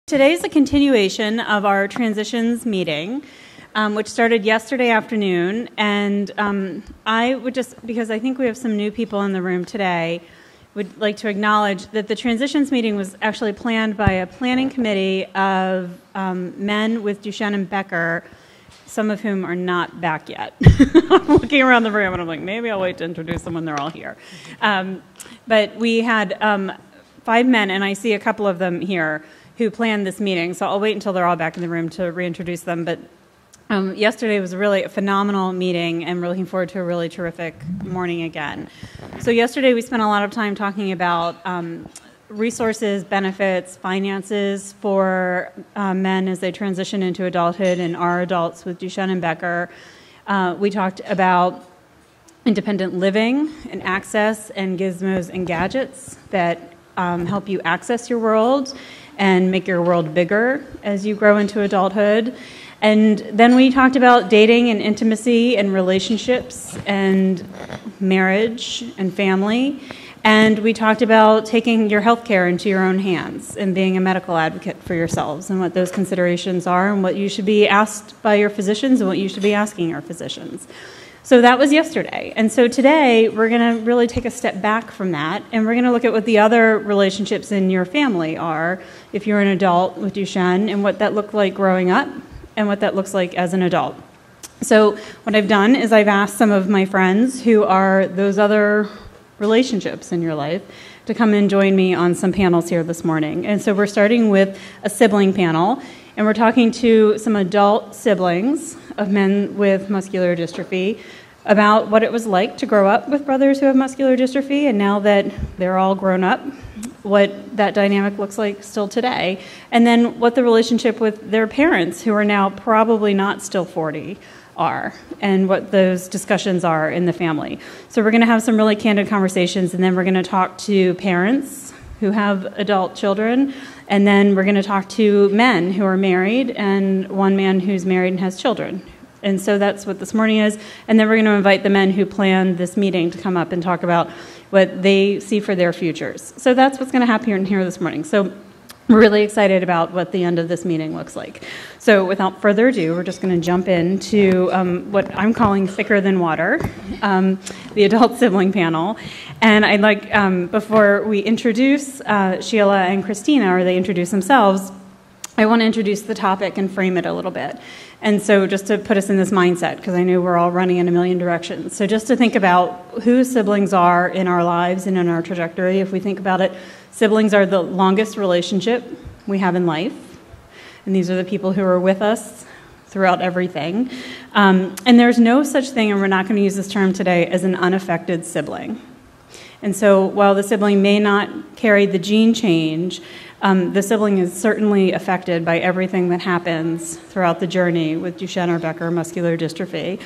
Today's a continuation of our transitions meeting, which started yesterday afternoon, and I would just, because I think we have some new people in the room today, would like to acknowledge that the transitions meeting was actually planned by a planning committee of men with Duchenne and Becker, some of whom are not back yet. I'm looking around the room and I'm like, maybe I'll wait to introduce them when they're all here. But we had 5 men, and I see a couple of them here, who planned this meeting, so I'll wait until they're all back in the room to reintroduce them. But yesterday was really a phenomenal meeting, and we're looking forward to a really terrific morning again. So yesterday we spent a lot of time talking about resources, benefits, finances for men as they transition into adulthood and are adults with Duchenne and Becker. We talked about independent living and access and gizmos and gadgets that help you access your world and make your world bigger as you grow into adulthood. And then we talked about dating and intimacy and relationships and marriage and family. And we talked about taking your health care into your own hands and being a medical advocate for yourselves and what those considerations are and what you should be asked by your physicians and what you should be asking your physicians. So that was yesterday. And so today, we're going to really take a step back from that, and we're going to look at what the other relationships in your family are if you're an adult with Duchenne, and what that looked like growing up and what that looks like as an adult. So what I've done is I've asked some of my friends who are those other relationships in your life to come and join me on some panels here this morning. And so we're starting with a sibling panel, and we're talking to some adult siblings of men with muscular dystrophy about what it was like to grow up with brothers who have muscular dystrophy, and now that they're all grown up, what that dynamic looks like still today, and then what the relationship with their parents, who are now probably not still 40, are, and what those discussions are in the family. So we're going to have some really candid conversations, and then we're going to talk to parents who have adult children, and then we're going to talk to men who are married, and one man who's married and has children. And so that's what this morning is. And then we're going to invite the men who planned this meeting to come up and talk about what they see for their futures. So that's what's going to happen here this morning. So we're really excited about what the end of this meeting looks like. So without further ado, we're just going to jump into what I'm calling thicker than water, the adult sibling panel. And I'd like, before we introduce Sheila and Christina, or they introduce themselves, I want to introduce the topic and frame it a little bit. And so just to put us in this mindset, because I know we're all running in a million directions. So just to think about who siblings are in our lives and in our trajectory. If we think about it, siblings are the longest relationship we have in life. And these are the people who are with us throughout everything. And there's no such thing, and we're not going to use this term today, as an unaffected sibling. And so while the sibling may not carry the gene change, the sibling is certainly affected by everything that happens throughout the journey with Duchenne or Becker muscular dystrophy.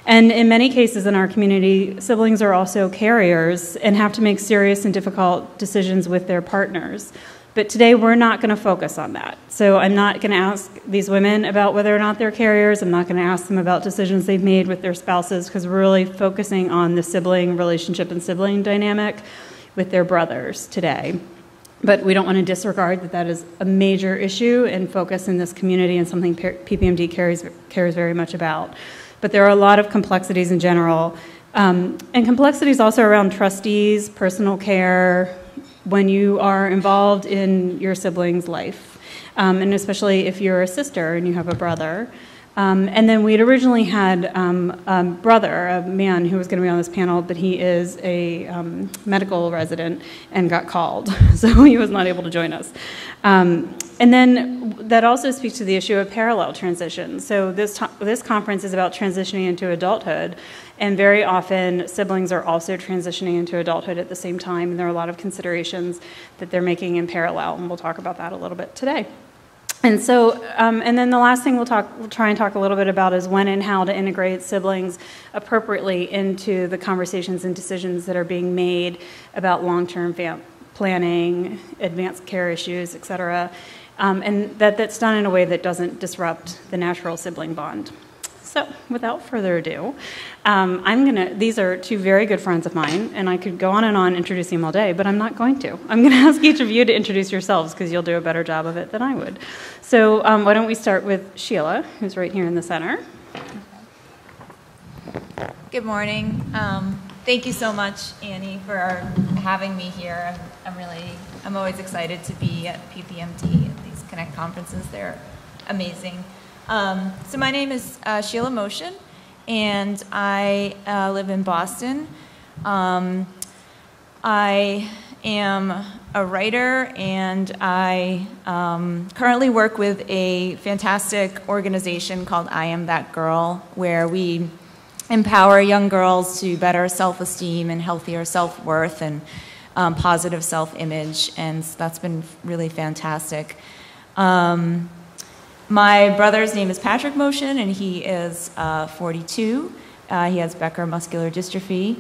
And in many cases in our community, siblings are also carriers and have to make serious and difficult decisions with their partners. But today we're not going to focus on that. So I'm not going to ask these women about whether or not they're carriers. I'm not going to ask them about decisions they've made with their spouses, because we're really focusing on the sibling relationship and sibling dynamic with their brothers today. But we don't want to disregard that that is a major issue and focus in this community, and something PPMD cares very much about. But there are a lot of complexities in general, and complexities also around trustees, personal care, when you are involved in your sibling's life, and especially if you're a sister and you have a brother. And then we'd originally had a brother, a man who was going to be on this panel, but he is a medical resident and got called, so he was not able to join us. And then that also speaks to the issue of parallel transitions. So this conference is about transitioning into adulthood, and very often siblings are also transitioning into adulthood at the same time, and there are a lot of considerations that they're making in parallel, and we'll talk about that a little bit today. And so, and then the last thing we'll try and talk a little bit about is when and how to integrate siblings appropriately into the conversations and decisions that are being made about long-term planning, advanced care issues, et cetera, and that's done in a way that doesn't disrupt the natural sibling bond. So without further ado, these are two very good friends of mine, and I could go on and on introducing them all day, but I'm not going to. I'm going to ask each of you to introduce yourselves because you'll do a better job of it than I would. So why don't we start with Sheila, who's right here in the center. Good morning. Thank you so much, Annie, for having me here. I'm always excited to be at PPMD at these Connect conferences. They're amazing. So my name is Sheila Moeschen, and I live in Boston. I am a writer, and I currently work with a fantastic organization called I Am That Girl, where we empower young girls to better self-esteem and healthier self-worth and positive self-image, and that's been really fantastic. My brother's name is Patrick Moeschen, and he is 42. He has Becker muscular dystrophy.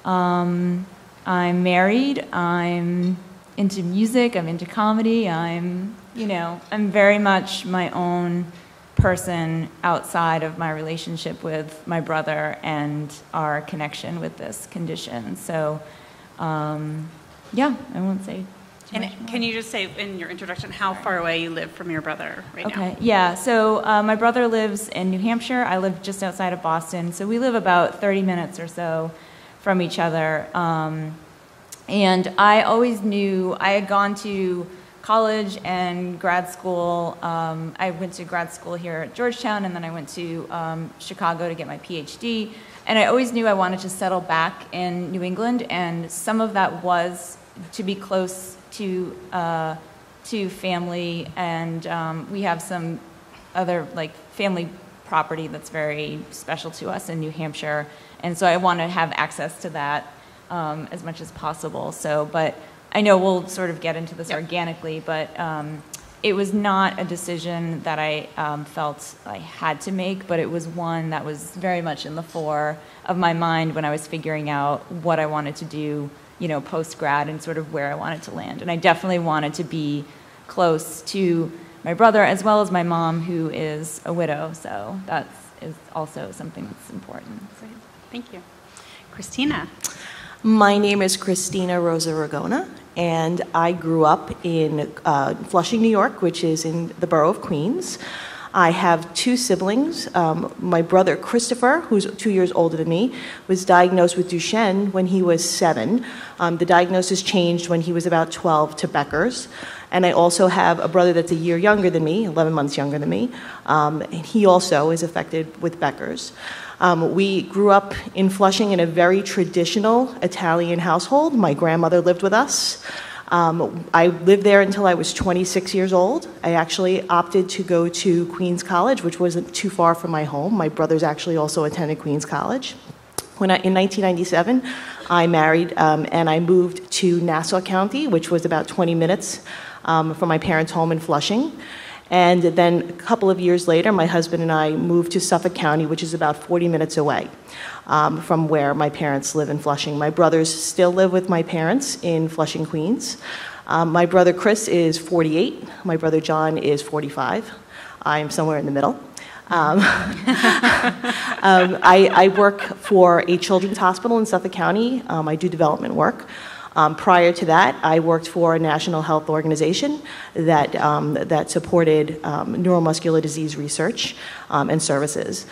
I'm married. I'm into music. I'm into comedy. I'm very much my own person outside of my relationship with my brother and our connection with this condition. So, yeah, I won't say. And can you just say in your introduction how far away you live from your brother right now? Okay, yeah. So my brother lives in New Hampshire. I live just outside of Boston. So we live about 30 minutes or so from each other. And I always knew I had gone to college and grad school. I went to grad school here at Georgetown, and then I went to Chicago to get my PhD. And I always knew I wanted to settle back in New England, and some of that was to be close to family, and we have some other family property that's very special to us in New Hampshire, and so I want to have access to that as much as possible. So, but I know we'll sort of get into this organically, but it was not a decision that I felt I had to make, but it was one that was very much in the fore of my mind when I was figuring out what I wanted to do, post-grad and sort of where I wanted to land. And I definitely wanted to be close to my brother as well as my mom, who is a widow. So that is also something that's important. Great. Thank you. Christina. My name is Christina Rosa-Ragona, and I grew up in Flushing, New York, which is in the borough of Queens. I have two siblings. My brother, Christopher, who's 2 years older than me, was diagnosed with Duchenne when he was 7. The diagnosis changed when he was about 12 to Becker's. And I also have a brother that's a year younger than me, 11 months younger than me. And he also is affected with Becker's. We grew up in Flushing in a very traditional Italian household. My grandmother lived with us. I lived there until I was 26 years old. I actually opted to go to Queens College, which wasn't too far from my home. My brothers actually also attended Queens College. In 1997, I married and I moved to Nassau County, which was about 20 minutes from my parents' home in Flushing. And then a couple of years later, my husband and I moved to Suffolk County, which is about 40 minutes away from where my parents live in Flushing. My brothers still live with my parents in Flushing, Queens. My brother Chris is 48. My brother John is 45. I am somewhere in the middle. I work for a children's hospital in Suffolk County. I do development work. Prior to that, I worked for a national health organization that supported neuromuscular disease research and services.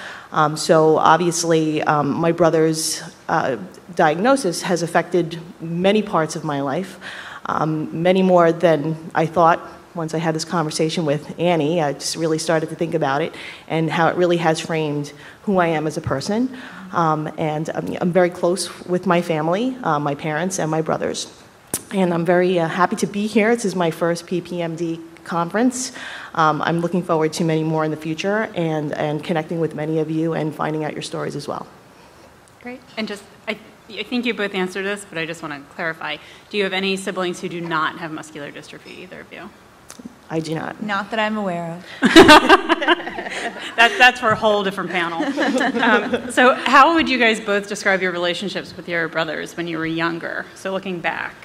So obviously, my brother's diagnosis has affected many parts of my life, many more than I thought. Once I had this conversation with Annie, I just really started to think about it and how it really has framed who I am as a person. And I'm very close with my family, my parents and my brothers. And I'm very happy to be here. This is my first PPMD conference. I'm looking forward to many more in the future and connecting with many of you and finding out your stories as well. Great. And just, I think you both answered this, but I just want to clarify. Do you have any siblings who do not have muscular dystrophy, either of you? I do not. Not that I'm aware of. That's for a whole different panel. So how would you guys both describe your relationships with your brothers when you were younger? So looking back.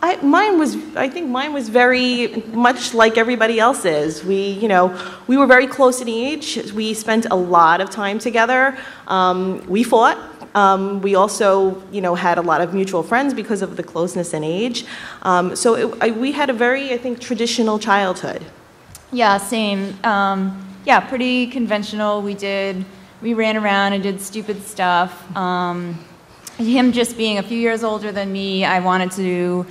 I think mine was very much like everybody else's. We were very close in age. We spent a lot of time together. We fought. We also, had a lot of mutual friends because of the closeness in age. We had a very, I think, traditional childhood. Yeah, same. Yeah, pretty conventional. We ran around and did stupid stuff. Him just being a few years older than me, I wanted to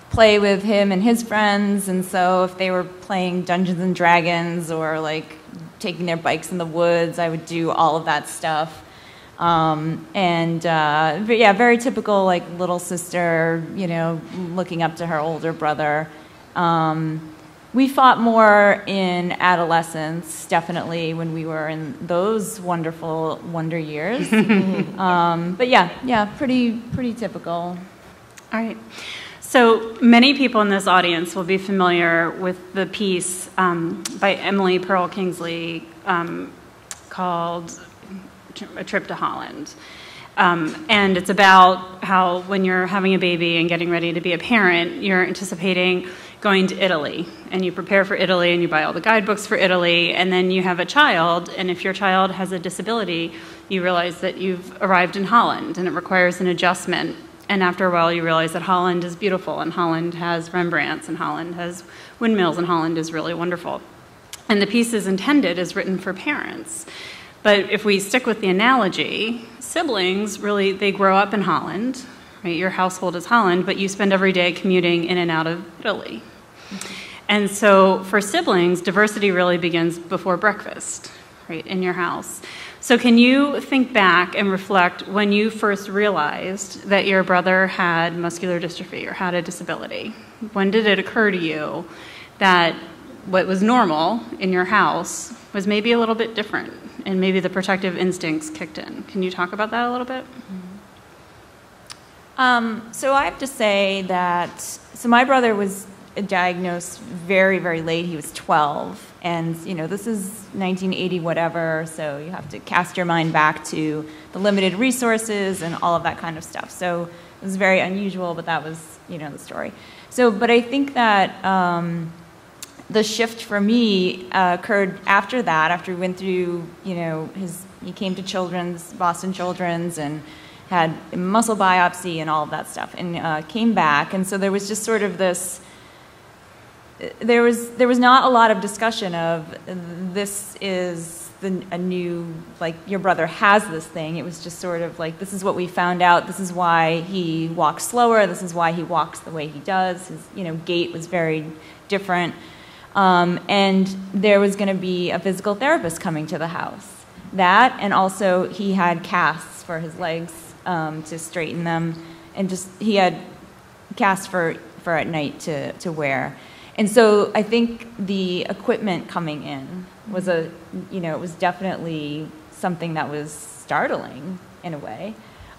play with him and his friends, and so if they were playing Dungeons and Dragons or like taking their bikes in the woods, I would do all of that stuff. But yeah, very typical like little sister, looking up to her older brother. We fought more in adolescence, definitely, when we were in those wonderful wonder years. But yeah, pretty typical. All right. So many people in this audience will be familiar with the piece by Emily Pearl Kingsley called A Trip to Holland. And it's about how when you're having a baby and getting ready to be a parent, you're anticipating going to Italy. And you prepare for Italy and you buy all the guidebooks for Italy, and then you have a child, and if your child has a disability, you realize that you've arrived in Holland and it requires an adjustment. And after a while, you realize that Holland is beautiful, and Holland has Rembrandts, and Holland has windmills, and Holland is really wonderful. And the piece is intended as written for parents. But if we stick with the analogy, siblings, really, they grow up in Holland, right? Your household is Holland, but you spend every day commuting in and out of Italy. And so for siblings, diversity really begins before breakfast, right, in your house. So can you think back and reflect when you first realized that your brother had muscular dystrophy or had a disability? When did it occur to you that what was normal in your house was maybe a little bit different and maybe the protective instincts kicked in? Can you talk about that a little bit? So I have to say that, so my brother was diagnosed very, very late. He was 12. And, this is 1980 whatever, so you have to cast your mind back to the limited resources and all of that kind of stuff. So it was very unusual, but that was, the story. So, but I think that the shift for me occurred after that, after we went through, he came to Boston Children's and had a muscle biopsy and all of that stuff, and came back. And so there was just sort of this, there was not a lot of discussion of this is a new, like, your brother has this thing. It was just sort of like, this is what we found out. This is why he walks slower. This is why he walks the way he does. His, gait was very different. And there was going to be a physical therapist coming to the house. That, and also he had casts for his legs to straighten them, and just he had casts for at night to wear. And so I think the equipment coming in was it was definitely something that was startling in a way.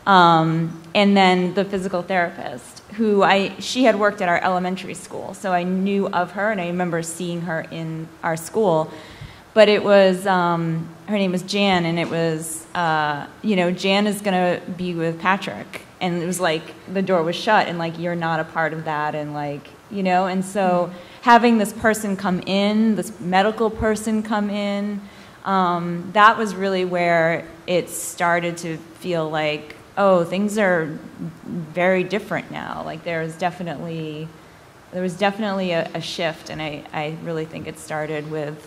And then the physical therapist, she had worked at our elementary school, so I knew of her, and I remember seeing her in our school. But it was, her name was Jan, and it was, Jan is going to be with Patrick. And it was like the door was shut, and like, you're not a part of that, and like, and so having this person come in, this medical person come in, that was really where it started to feel like, oh, things are very different now. Like there was definitely a shift, and I really think it started with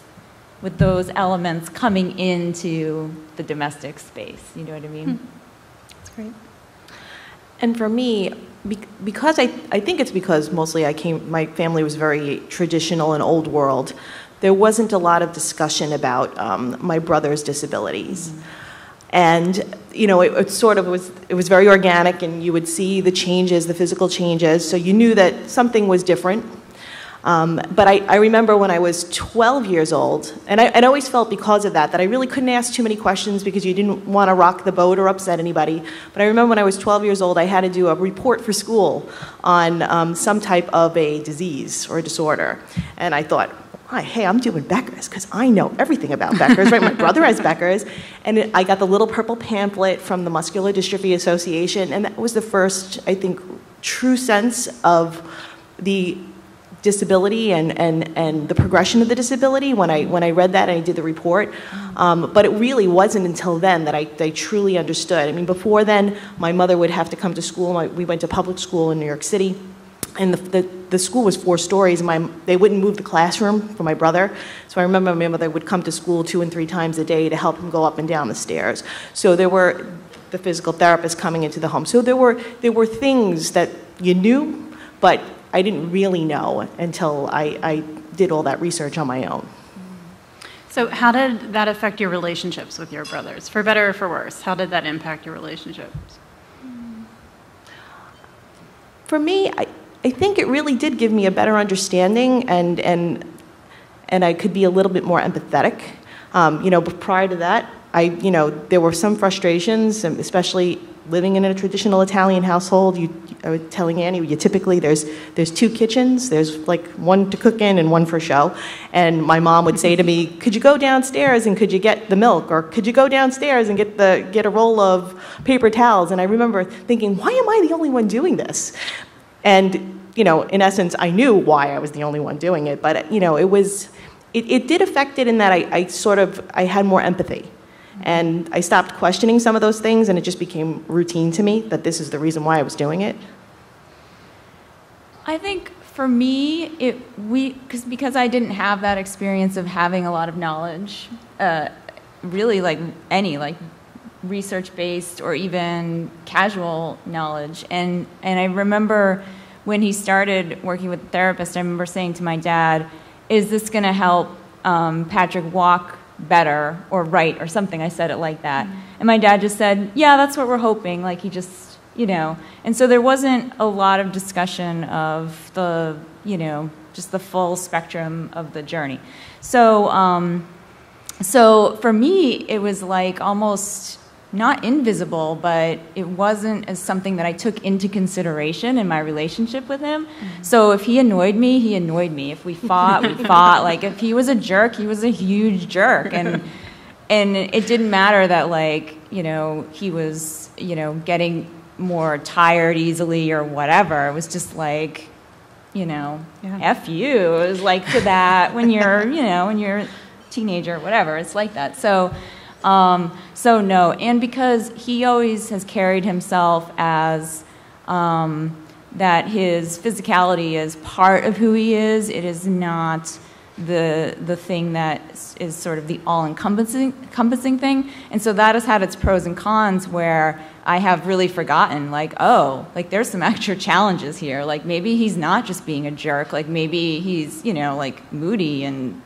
those elements coming into the domestic space. You know what I mean? That's great. And for me, because I think it's because mostly my family was very traditional and old world, there wasn't a lot of discussion about my brother's disabilities. Mm-hmm. And, it was very organic, and you would see the changes, the physical changes, so you knew that something was different. But I remember when I was 12 years old, and I'd always felt because of that I really couldn't ask too many questions because you didn't want to rock the boat or upset anybody. But I remember when I was 12 years old, I had to do a report for school on some type of a disease or a disorder. And I thought, hey, I'm doing Becker's because I know everything about Becker's, right? My brother has Becker's. And I got the little purple pamphlet from the Muscular Dystrophy Association, and that was the first, I think, true sense of the disability and the progression of the disability when I read that and I did the report. But it really wasn't until then that I truly understood. I mean, before then, my mother would have to come to school. We went to public school in New York City, and the school was 4 stories. They wouldn't move the classroom for my brother. So I remember my mother would come to school 2 and 3 times a day to help him go up and down the stairs. So there were the physical therapists coming into the home. So there were things that you knew, but I didn't really know until I did all that research on my own. So how did that affect your relationships with your brothers, for better or for worse? How did that impact your relationships? For me, I think it really did give me a better understanding, and I could be a little bit more empathetic. But prior to that, there were some frustrations, especially living in a traditional Italian household. I was telling Annie, typically there's 2 kitchens. There's like one to cook in and one for show. And my mom would say to me, "Could you go downstairs and could you get the milk? Or could you go downstairs and get a roll of paper towels?" And I remember thinking, why am I the only one doing this? And in essence, I knew why I was the only one doing it. But it did affect it in that I had more empathy. And I stopped questioning some of those things, and it just became routine to me that this is the reason why I was doing it. I think for me, because I didn't have that experience of having a lot of knowledge, really like research-based or even casual knowledge. And I remember when he started working with a therapist, I remember saying to my dad, "Is this going to help Patrick walk better or write or something?" I said it like that. And my dad just said, "Yeah, that's what we're hoping." Like he just, And so there wasn't a lot of discussion of the, just the full spectrum of the journey. So, so for me, it was like almost not invisible, but it wasn't as something that I took into consideration in my relationship with him. So if he annoyed me, he annoyed me. If we fought, we fought. Like if he was a jerk, he was a huge jerk. And it didn't matter that he was, getting more tired easily or whatever. It was just like, F you. It was like to that when you're, when you're a teenager or whatever. It's like that. So no, and because he always has carried himself as that his physicality is part of who he is. It is not the thing that is sort of the all-encompassing thing. And so that has had its pros and cons where I have really forgotten, there's some extra challenges here. Like maybe he's not just being a jerk. Like maybe he's, moody and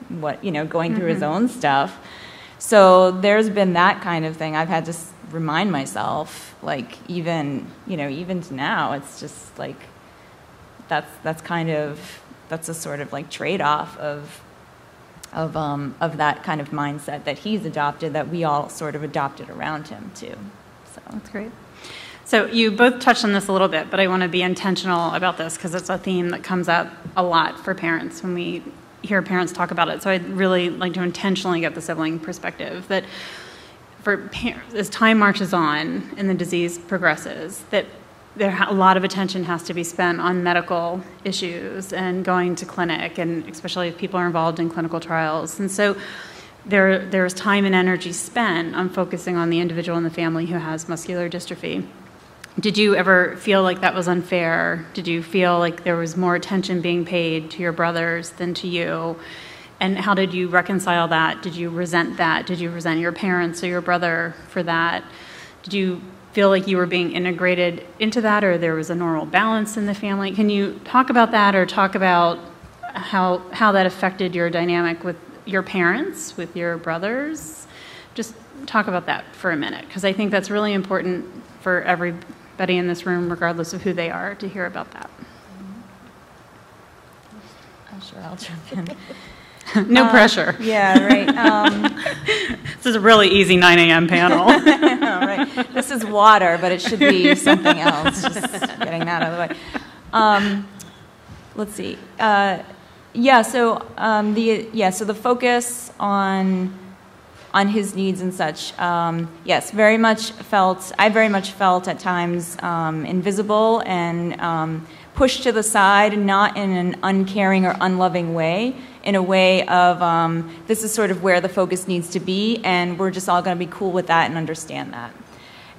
going through his own stuff. So there's been that kind of thing. I've had to remind myself, even to now, it's just like, that's a sort of trade-off of that kind of mindset that he's adopted, that we all sort of adopted around him too. So that's great. So you both touched on this a little bit, but I want to be intentional about this because it's a theme that comes up a lot for parents when we hear parents talk about it. So I'd really like to intentionally get the sibling perspective that for parents, as time marches on and the disease progresses, that a lot of attention has to be spent on medical issues and going to clinic, and especially if people are involved in clinical trials. And so there's time and energy spent on focusing on the individual in the family who has muscular dystrophy. Did you ever feel like that was unfair? Did you feel like there was more attention being paid to your brothers than to you? And how did you reconcile that? Did you resent that? Did you resent your parents or your brother for that? Did you feel like you were being integrated into that, or there was a normal balance in the family? Can you talk about that, or talk about how that affected your dynamic with your parents, with your brothers? Just talk about that for a minute, because I think that's really important for everybody in this room, regardless of who they are, to hear about that. I'm sure I'll jump in. No pressure. Yeah, right. This is a really easy 9 a.m. panel. Right. This is water, but it should be something else. Just getting that out of the way. Let's see. So the focus on his needs and such. Yes, I very much felt at times invisible and pushed to the side, not in an uncaring or unloving way, in a way of this is sort of where the focus needs to be, and we're just all going to be cool with that and understand that.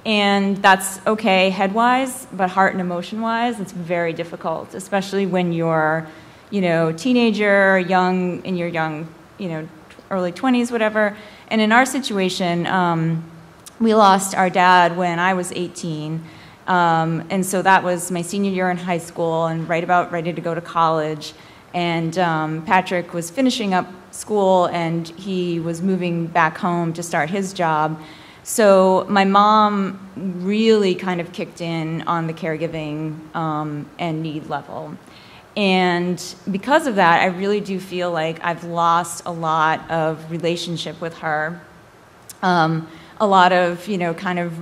And that's okay head-wise, but heart and emotion-wise, it's very difficult, especially when you're, teenager, young, in your young, early 20s, whatever. And in our situation, we lost our dad when I was 18. And so that was my senior year in high school and right about ready to go to college. And Patrick was finishing up school and he was moving back home to start his job. So my mom really kind of kicked in on the caregiving and need level. And because of that, I really do feel like I've lost a lot of relationship with her. A lot of, kind of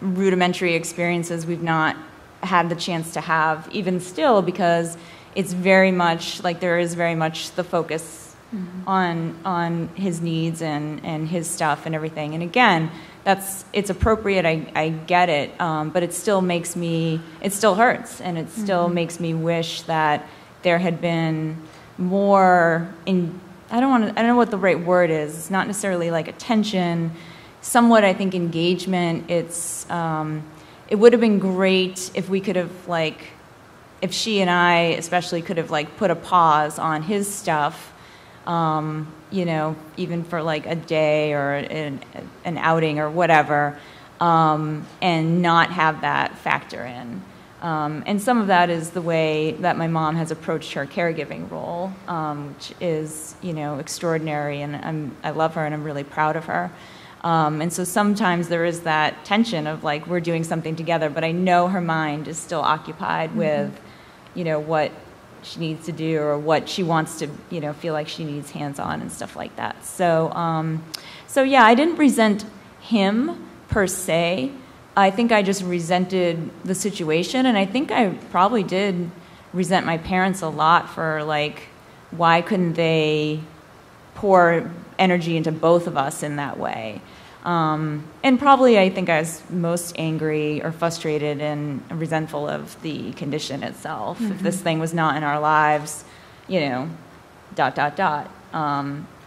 rudimentary experiences we've not had the chance to have, even still, because it's very much, like there is very much the focus on his needs and his stuff and everything. And again, it's appropriate, I get it, but it still makes me, it still hurts, and it still makes me wish that there had been more I don't know what the right word is. It's not necessarily like attention, somewhat, I think, engagement. It would have been great if we could have, if she and I especially could have, put a pause on his stuff, even for, a day or an outing or whatever, and not have that factor in. And some of that is the way that my mom has approached her caregiving role, which is, extraordinary, and I love her and I'm really proud of her. And so sometimes there is that tension of we're doing something together, but I know her mind is still occupied with, what she needs to do or what she wants to, feel like she needs hands-on and stuff like that. So, yeah, I didn't resent him per se. I think I just resented the situation, and I think I probably did resent my parents a lot for why couldn't they pour energy into both of us in that way. And probably I think I was most angry or frustrated and resentful of the condition itself. If this thing was not in our lives,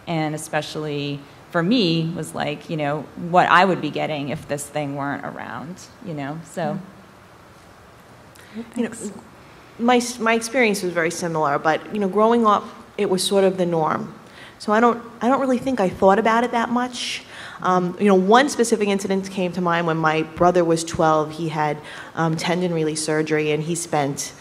And especially for me was what I would be getting if this thing weren't around, so. My experience was very similar, but growing up, it was sort of the norm. So I don't really think I thought about it that much. One specific incident came to mind when my brother was 12. He had tendon release surgery, and he spent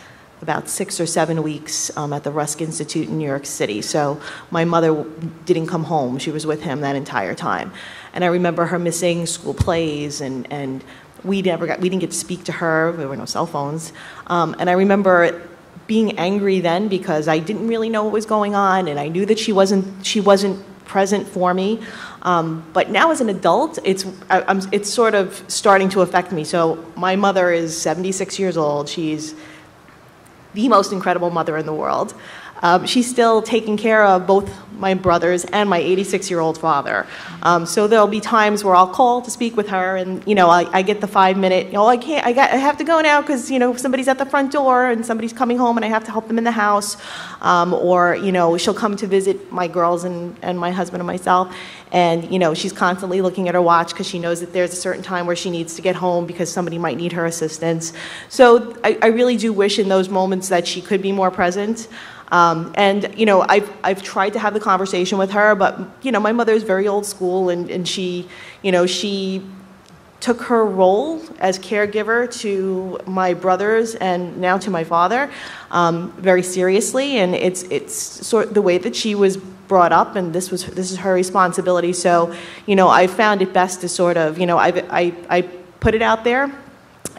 about 6 or 7 weeks at the Rusk Institute in New York City. So my mother didn't come home. She was with him that entire time. And I remember her missing school plays, and we didn't get to speak to her. There were no cell phones. And I remember being angry then because I didn't really know what was going on, and I knew that she wasn't present for me. But now as an adult, it's sort of starting to affect me. So my mother is 76 years old. She's the most incredible mother in the world. She's still taking care of both my brothers and my 86-year-old father. So there'll be times where I'll call to speak with her, and I get the 5-minute. I have to go now because somebody's at the front door and somebody's coming home and I have to help them in the house. Or she'll come to visit my girls and my husband and myself, and she's constantly looking at her watch because she knows that there's a certain time where she needs to get home because somebody might need her assistance. So I really do wish in those moments that she could be more present. I've tried to have the conversation with her, but my mother is very old school, and she took her role as caregiver to my brothers and now to my father very seriously, and it's sort of the way that she was brought up, and this is her responsibility. So I found it best to sort of I put it out there.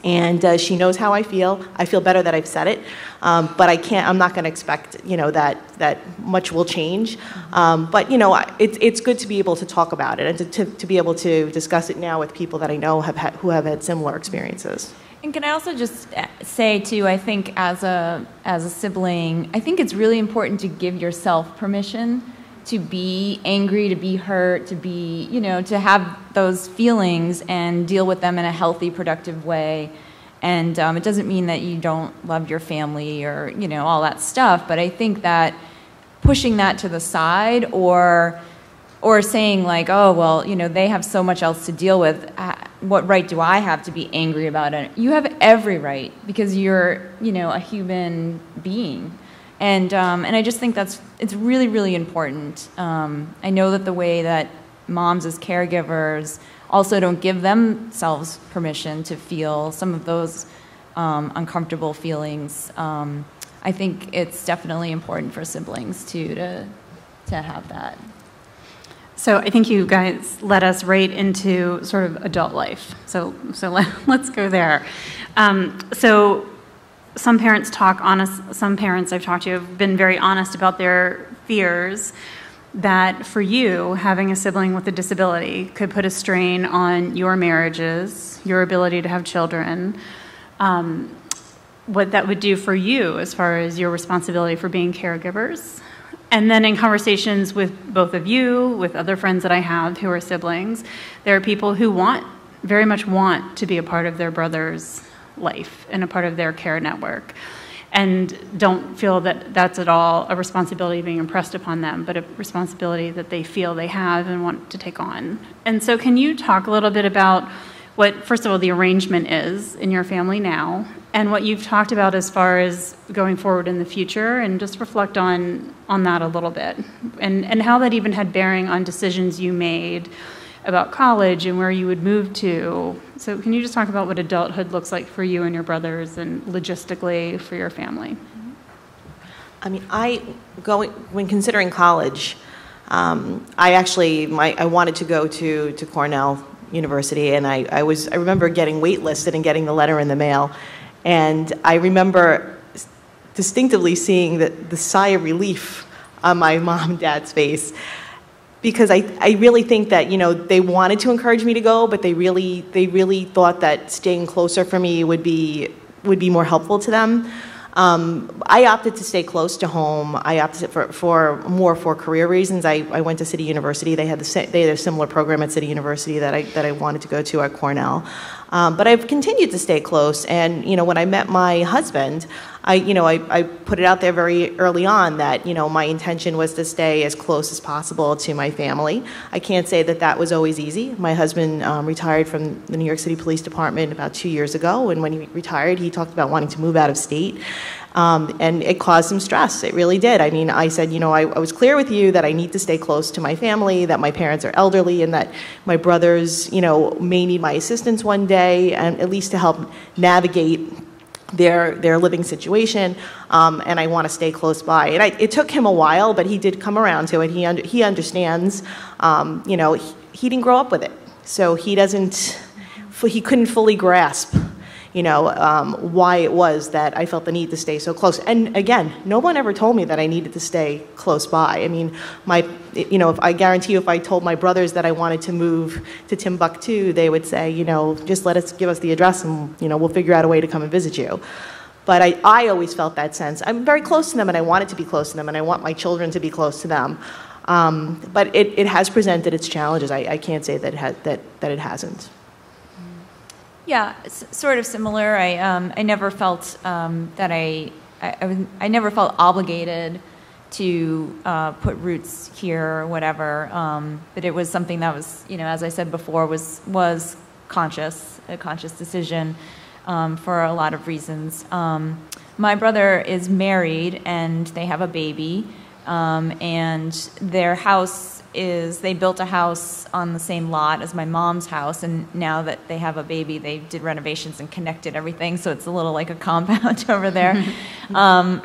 And she knows how I feel. I feel better that I've said it, but I'm not going to expect, that much will change. But it's good to be able to talk about it and to be able to discuss it now with people that I know who have had similar experiences. And can I also just say too, I think as a sibling, I think it's really important to give yourself permission to be angry, to be hurt, to be, to have those feelings and deal with them in a healthy, productive way. And it doesn't mean that you don't love your family or, you know, all that stuff, but I think that pushing that to the side or saying like, oh, well, you know, they have so much else to deal with. What right do I have to be angry about it? You have every right because you're, you know, a human being. And I just think it's really, really important. I know that the way that moms as caregivers also don't give themselves permission to feel some of those uncomfortable feelings. I think it's definitely important for siblings too to have that. So I think you guys led us right into sort of adult life. So let's go there. So some parents some parents I've talked to have been very honest about their fears that for you, having a sibling with a disability could put a strain on your marriages, your ability to have children, what that would do for you as far as your responsibility for being caregivers. And then in conversations with both of you, with other friends that I have who are siblings, there are people who very much want to be a part of their brother's life and a part of their care network, and don't feel that that's at all a responsibility being impressed upon them, but a responsibility that they feel they have and want to take on. And so can you talk a little bit about what, first of all, the arrangement is in your family now, and what you've talked about as far as going forward in the future, and just reflect on that a little bit, and how that even had bearing on decisions you made about college and where you would move to. So can you just talk about what adulthood looks like for you and your brothers and logistically for your family? I mean, when considering college, I wanted to go to Cornell University, and I remember getting waitlisted and getting the letter in the mail, and I remember distinctively seeing the sigh of relief on my mom and dad's face, because I really think that, you know, they wanted to encourage me to go, but they really thought that staying closer for me would be more helpful to them. I opted to stay close to home. I opted for career reasons. I went to City University. They had a similar program at City University that I wanted to go to at Cornell. But I've continued to stay close. And, you know, when I met my husband, I put it out there very early on that, you know, my intention was to stay as close as possible to my family. I can't say that was always easy. My husband retired from the New York City Police Department about 2 years ago, and when he retired, he talked about wanting to move out of state. And it caused some stress. It really did. I mean, I said, you know, I was clear with you that I need to stay close to my family, that my parents are elderly, and that my brothers, you know, may need my assistance one day, and at least to help navigate their living situation, and I want to stay close by. And it took him a while, but he did come around to it. He understands. You know, he didn't grow up with it, so he couldn't fully grasp, you know, why it was that I felt the need to stay so close. And again, no one ever told me that I needed to stay close by. I mean, I guarantee you, if I told my brothers that I wanted to move to Timbuktu, they would say, you know, just give us the address, and, you know, we'll figure out a way to come and visit you. But I always felt that sense. I'm very close to them, and I wanted to be close to them, and I want my children to be close to them. But it has presented its challenges. I can't say that it hasn't. Yeah, it's sort of similar. I never felt that I never felt obligated to put roots here or whatever. But it was something that was, you know, as I said before, was a conscious decision for a lot of reasons. My brother is married and they have a baby, and their house they built a house on the same lot as my mom's house, and now that they have a baby, they did renovations and connected everything, so it's a little like a compound over there,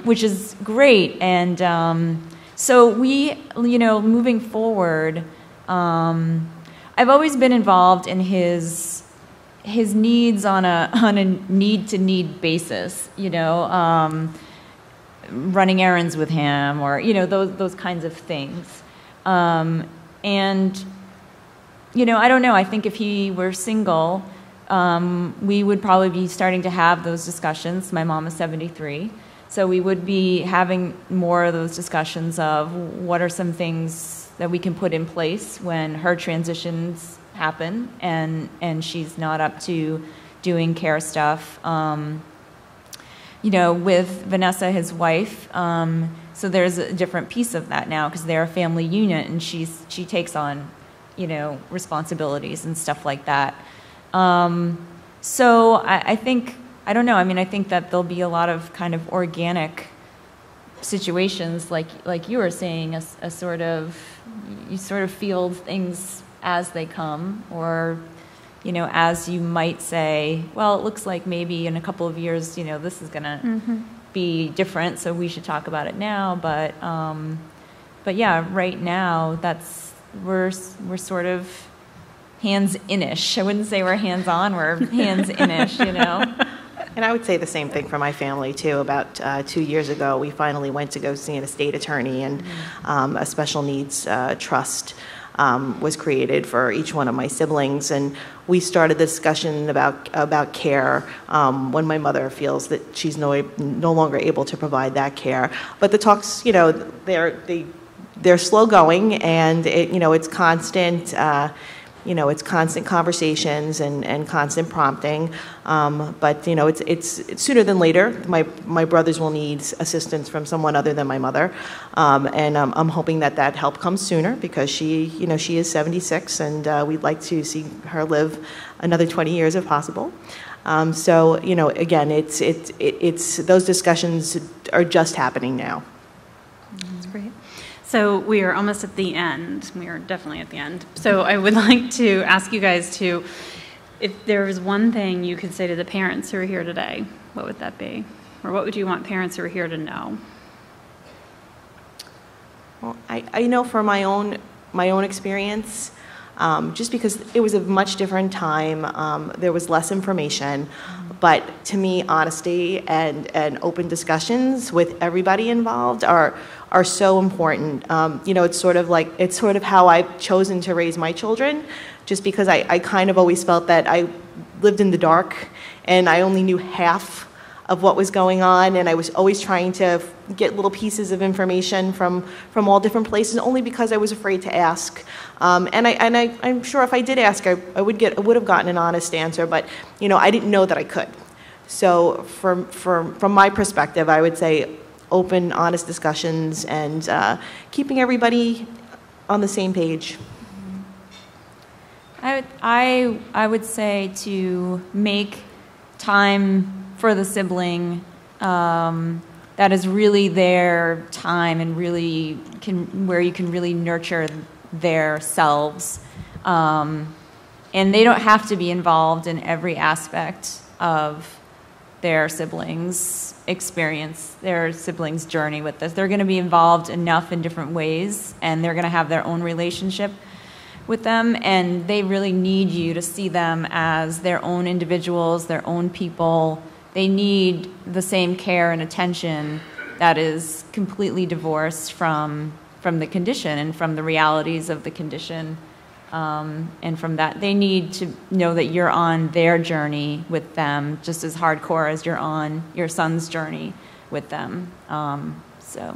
which is great. And so we, you know, moving forward, I've always been involved in his needs on a need-to-need basis, you know, running errands with him, or, you know, those kinds of things. And, you know, I don't know, I think if he were single, we would probably be starting to have those discussions. My mom is 73, so we would be having more of those discussions of what are some things that we can put in place when her transitions happen and she's not up to doing care stuff. With Vanessa, his wife, so there's a different piece of that now because they're a family unit, and she takes on, responsibilities and stuff like that. So I think, I don't know, I think that there'll be a lot of kind of organic situations like you were saying, a sort of, you sort of feel things as they come, or as you might say, well, it looks like maybe in a couple of years, this is going to be different, so we should talk about it now. But yeah, right now, we're sort of hands-in-ish. I wouldn't say we're hands-on, we're hands-in-ish, And I would say the same thing for my family, too. About 2 years ago, we finally went to go see an estate attorney, and a special needs trust was created for each one of my siblings. And we started the discussion about care when my mother feels that she's no longer able to provide that care. But the talks, they're slow going, and it's constant. It's constant conversations and constant prompting. But it's sooner than later. My brothers will need assistance from someone other than my mother, and I'm hoping that help comes sooner, because she is 76, and we'd like to see her live another 20 years if possible. So again, it's those discussions are just happening now. That's great. So we are almost at the end. We are definitely at the end. So I would like to ask you guys to, if there was one thing you could say to the parents who are here today, what would that be? Or what would you want parents who are here to know? Well, I know from my own experience, just because it was a much different time, there was less information. But to me, honesty and open discussions with everybody involved are so important. It's sort of how I've chosen to raise my children, just because I kind of always felt that I lived in the dark and I only knew half of what was going on, and I was always trying to get little pieces of information from all different places, only because I was afraid to ask. I'm sure if I did ask, I would have gotten an honest answer, but I didn't know that I could. So from my perspective, I would say open, honest discussions, and keeping everybody on the same page. I would say to make time for the sibling that is really their time, and really where you can really nurture their selves, and they don't have to be involved in every aspect of their siblings' experience, their siblings' journey with this. They're going to be involved enough in different ways, and they're going to have their own relationship with them, and they really need you to see them as their own individuals, their own people. They need the same care and attention that is completely divorced from the condition and from the realities of the condition. And from that, they need to know that you're on their journey with them just as hardcore as you're on your son's journey with them. So.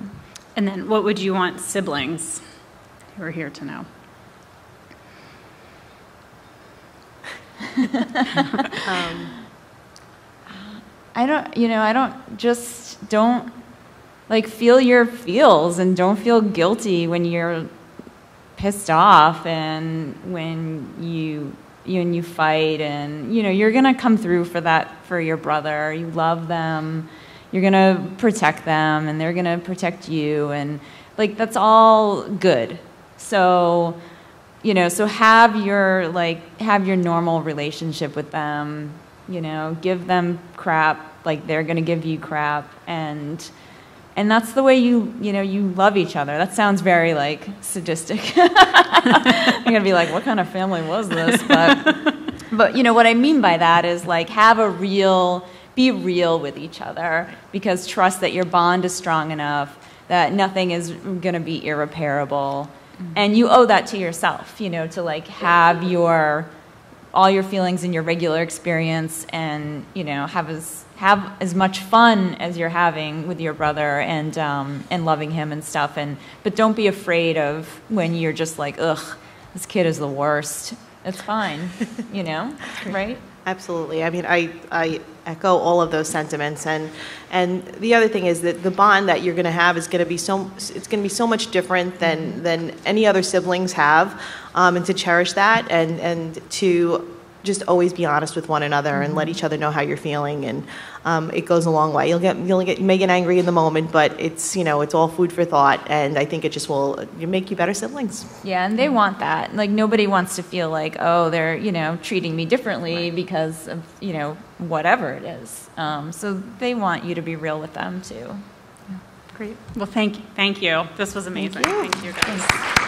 And then what would you want siblings who are here to know? Don't feel your feels, and don't feel guilty when you're pissed off and when you fight, and you're gonna come through for your brother. You love them, you're gonna protect them, and they're gonna protect you, and that's all good. So so have your normal relationship with them, give them crap like they're gonna give you crap, and that's the way you love each other. That sounds very sadistic. I'm gonna be like, what kind of family was this? But what I mean by that is be real with each other, because trust that your bond is strong enough that nothing is gonna be irreparable. And you owe that to yourself, to have all your feelings in your regular experience, and have as much fun as you're having with your brother, and loving him and stuff. But don't be afraid of when you're just ugh, this kid is the worst. It's fine, right? Absolutely. I mean, I echo all of those sentiments, and the other thing is that the bond that you're going to have is going to be so much different than any other siblings have, and to cherish that and to just always be honest with one another and let each other know how you're feeling, and it goes a long way. You may get angry in the moment, but it's all food for thought, and I think it just will make you better siblings. Yeah, and they want that. Like, nobody wants to feel like, oh, they're treating me differently because of whatever it is. So they want you to be real with them too. Great. Well, thank you. This was amazing. Thank you guys. Thanks.